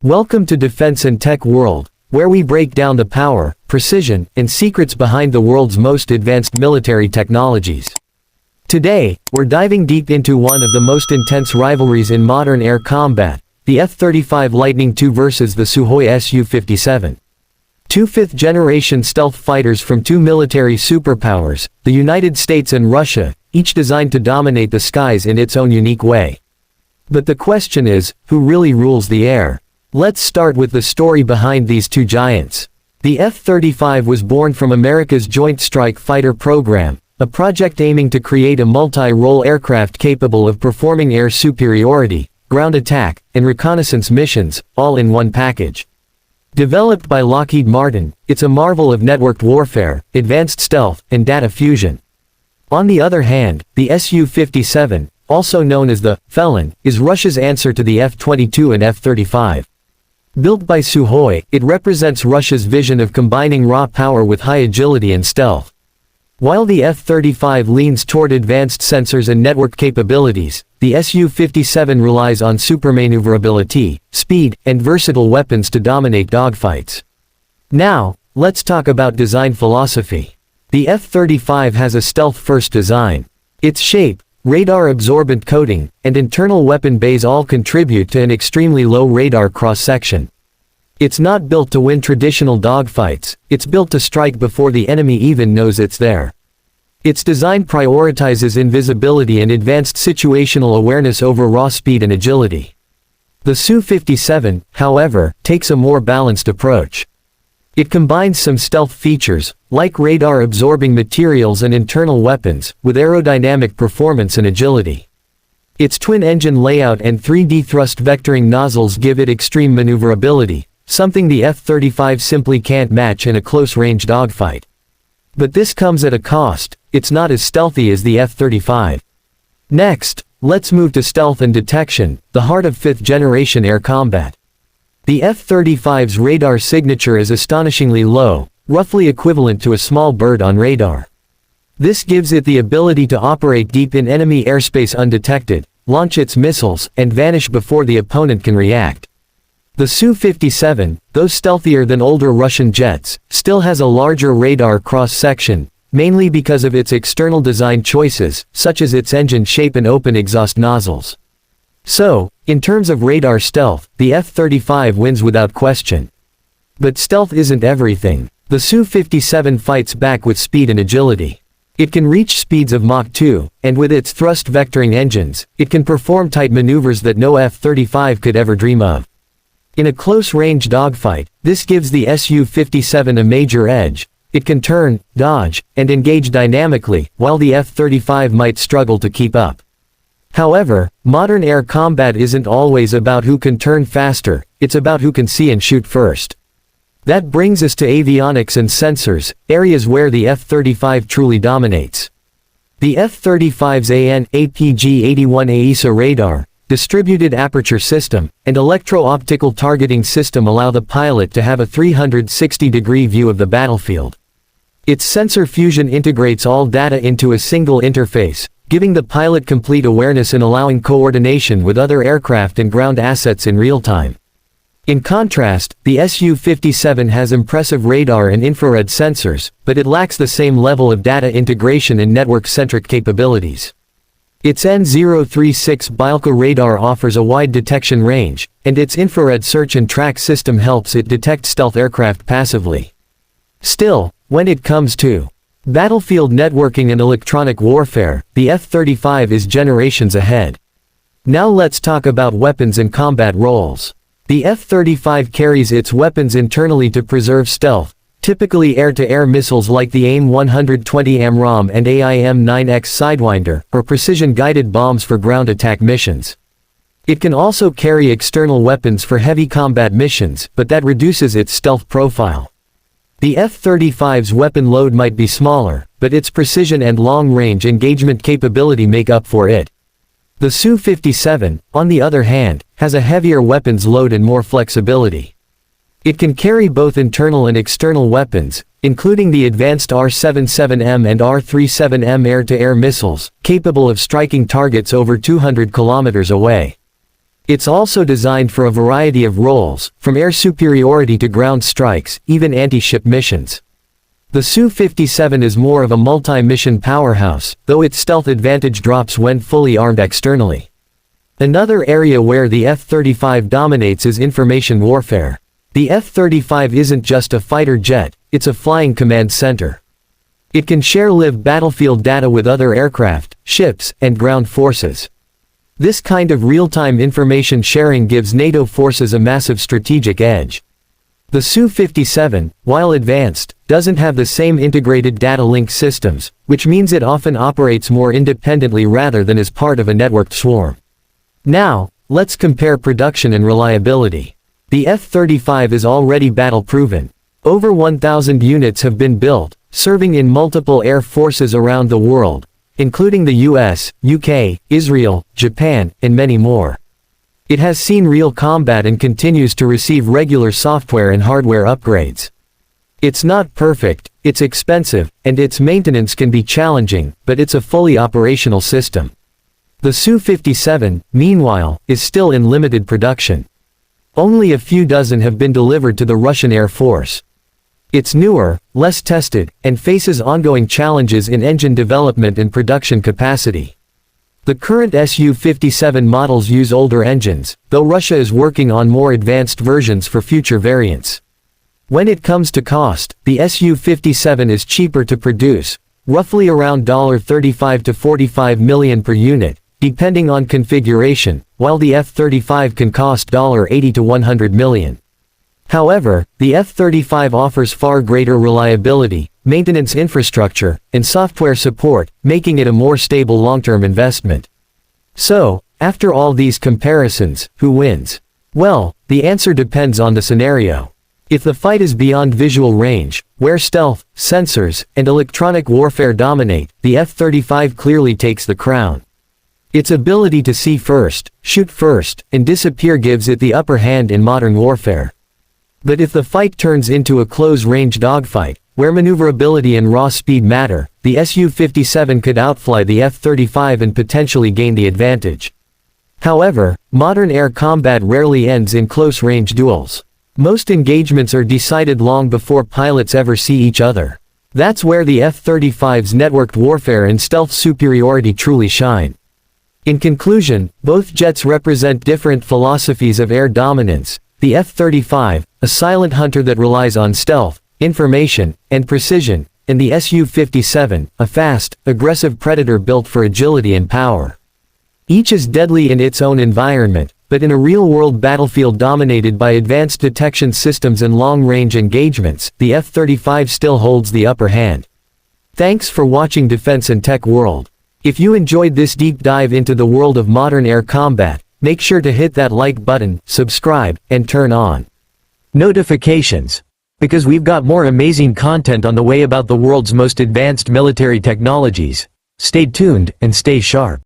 Welcome to Defense and Tech World, where we break down the power, precision, and secrets behind the world's most advanced military technologies. Today, we're diving deep into one of the most intense rivalries in modern air combat, the F-35 Lightning II versus the Sukhoi Su-57. Two fifth-generation stealth fighters from two military superpowers, the United States and Russia, each designed to dominate the skies in its own unique way. But the question is, who really rules the air? Let's start with the story behind these two giants. The F-35 was born from America's Joint Strike Fighter program, a project aiming to create a multi-role aircraft capable of performing air superiority, ground attack, and reconnaissance missions, all in one package. Developed by Lockheed Martin, it's a marvel of networked warfare, advanced stealth, and data fusion. On the other hand, the Su-57, also known as the Felon, is Russia's answer to the F-22 and F-35. Built by Sukhoi, it represents Russia's vision of combining raw power with high agility and stealth. While the F-35 leans toward advanced sensors and network capabilities, the Su-57 relies on supermaneuverability, speed, and versatile weapons to dominate dogfights. Now, let's talk about design philosophy. The F-35 has a stealth-first design. Its shape, radar-absorbent coating, and internal weapon bays all contribute to an extremely low radar cross-section. It's not built to win traditional dogfights, it's built to strike before the enemy even knows it's there. Its design prioritizes invisibility and advanced situational awareness over raw speed and agility. The Su-57, however, takes a more balanced approach. It combines some stealth features, like radar-absorbing materials and internal weapons, with aerodynamic performance and agility. Its twin-engine layout and 3D thrust vectoring nozzles give it extreme maneuverability, something the F-35 simply can't match in a close-range dogfight. But this comes at a cost. It's not as stealthy as the F-35. Next, let's move to stealth and detection, the heart of fifth-generation air combat. The F-35's radar signature is astonishingly low, roughly equivalent to a small bird on radar. This gives it the ability to operate deep in enemy airspace undetected, launch its missiles, and vanish before the opponent can react. The Su-57, though stealthier than older Russian jets, still has a larger radar cross-section, mainly because of its external design choices, such as its engine shape and open exhaust nozzles. So, in terms of radar stealth, the F-35 wins without question. But stealth isn't everything. The Su-57 fights back with speed and agility. It can reach speeds of Mach 2, and with its thrust vectoring engines, it can perform tight maneuvers that no F-35 could ever dream of. In a close-range dogfight, this gives the Su-57 a major edge. It can turn, dodge, and engage dynamically, while the F-35 might struggle to keep up. However, modern air combat isn't always about who can turn faster, it's about who can see and shoot first. That brings us to avionics and sensors, areas where the F-35 truly dominates. The F-35's AN/APG-81 AESA radar, distributed aperture system, and electro-optical targeting system allow the pilot to have a 360-degree view of the battlefield. Its sensor fusion integrates all data into a single interface, giving the pilot complete awareness and allowing coordination with other aircraft and ground assets in real time. In contrast, the Su-57 has impressive radar and infrared sensors, but it lacks the same level of data integration and network-centric capabilities. Its N036 Bielka radar offers a wide detection range, and its infrared search and track system helps it detect stealth aircraft passively. Still, when it comes to battlefield networking and electronic warfare, the F-35 is generations ahead. Now let's talk about weapons and combat roles. The F-35 carries its weapons internally to preserve stealth, typically air-to-air missiles like the AIM-120 AMRAAM and AIM-9X Sidewinder, or precision-guided bombs for ground attack missions. It can also carry external weapons for heavy combat missions, but that reduces its stealth profile. The F-35's weapon load might be smaller, but its precision and long-range engagement capability make up for it. The Su-57, on the other hand, has a heavier weapons load and more flexibility. It can carry both internal and external weapons, including the advanced R-77M and R-37M air-to-air missiles, capable of striking targets over 200 kilometers away. It's also designed for a variety of roles, from air superiority to ground strikes, even anti-ship missions. The Su-57 is more of a multi-mission powerhouse, though its stealth advantage drops when fully armed externally. Another area where the F-35 dominates is information warfare. The F-35 isn't just a fighter jet, it's a flying command center. It can share live battlefield data with other aircraft, ships, and ground forces. This kind of real-time information sharing gives NATO forces a massive strategic edge. The Su-57, while advanced, doesn't have the same integrated data link systems, which means it often operates more independently rather than as part of a networked swarm. Now, let's compare production and reliability. The F-35 is already battle-proven. Over 1,000 units have been built, serving in multiple air forces around the world, including the US, UK, Israel, Japan, and many more. It has seen real combat and continues to receive regular software and hardware upgrades. It's not perfect, it's expensive, and its maintenance can be challenging, but it's a fully operational system. The Su-57, meanwhile, is still in limited production. Only a few dozen have been delivered to the Russian Air Force. It's newer, less tested, and faces ongoing challenges in engine development and production capacity. The current Su-57 models use older engines, though Russia is working on more advanced versions for future variants. When it comes to cost, the Su-57 is cheaper to produce, roughly around $35 to $45 million per unit, depending on configuration, while the F-35 can cost $80 to $100 million. However, the F-35 offers far greater reliability, maintenance infrastructure, and software support, making it a more stable long-term investment. So, after all these comparisons, who wins? Well, the answer depends on the scenario. If the fight is beyond visual range, where stealth, sensors, and electronic warfare dominate, the F-35 clearly takes the crown. Its ability to see first, shoot first, and disappear gives it the upper hand in modern warfare. But if the fight turns into a close-range dogfight, where maneuverability and raw speed matter, the Su-57 could outfly the F-35 and potentially gain the advantage. However, modern air combat rarely ends in close-range duels. Most engagements are decided long before pilots ever see each other. That's where the F-35's networked warfare and stealth superiority truly shine. In conclusion, both jets represent different philosophies of air dominance. The F-35, a silent hunter that relies on stealth, information, and precision, and the Su-57, a fast, aggressive predator built for agility and power. Each is deadly in its own environment, but in a real-world battlefield dominated by advanced detection systems and long-range engagements, the F-35 still holds the upper hand. Thanks for watching Defense and Tech World. If you enjoyed this deep dive into the world of modern air combat, make sure to hit that like button, subscribe, and turn on notifications. Because we've got more amazing content on the way about the world's most advanced military technologies. Stay tuned and stay sharp.